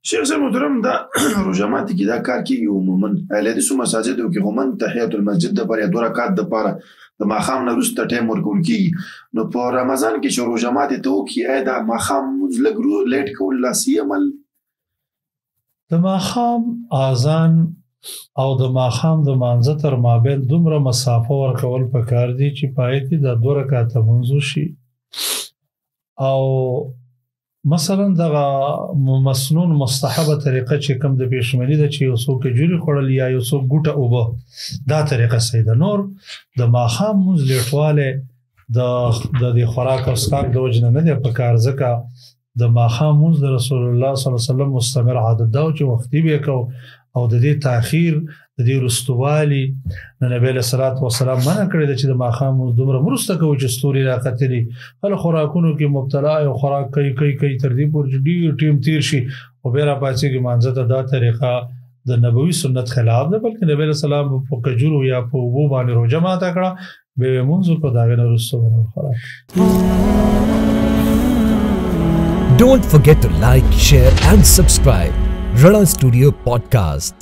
شیخ صاحب محترم دا روژه ماتي کې دا کار کېږي عموما اهل حدیثو مساجدو کې عموما تحیات المسجد دپاره یا 2 رکعات دپاره د ماښام نه وروسته ټایم ورکول کېږي. نو په رمضان کې چې روژه ماتي ته وکړي آیا دا ماښام لمونځ لږ لیټ کول لاسي عمل؟ د ماښام اذان او د ماښام د مانځه تر مابین دومره مسافه ورکول پکار دي چې په هغې کې دا 2 رکعاته لمونځ وشي. او مثلا دغه مسنون مستحبه طریقه چې کوم د پېشمني ده چې یو څوک کجوري خوړل یا یو څوک ګوټه اوبه، دا طریقه صحیح ده. نور د ماښام لمونځ لیټوالی د دې خوراک او څښاک د وجې نه دی پکار، ځکه د ماښام لمونځ د رسول الله صلی الله علیه وسلم مستمر عادت ده چې وختي به یې کوو او د دې تاخیر د دې وروستوالي نه نبی علیه الصلاة والسلام منع کړی ده چې د ماښام لمونځ دومره وروسته کوو چې ستوري راختلي. هله خوراکونو کې مبتلا یو خوراک کوي تر دې پورې چې ډېر ټیم تیر شي او بیا راپاڅېږي مانځه ته. دا طریقه د نبوي سنت خلاف ده، بلکې نبی علیه السلام په کجورو یا په اوبو باندې روژه ماته کړه، بیا یې لمونځ وکړو، د هغې نه وروسته به نور خوراک. Don't forget to like, share and subscribe. Rana Studio Podcast.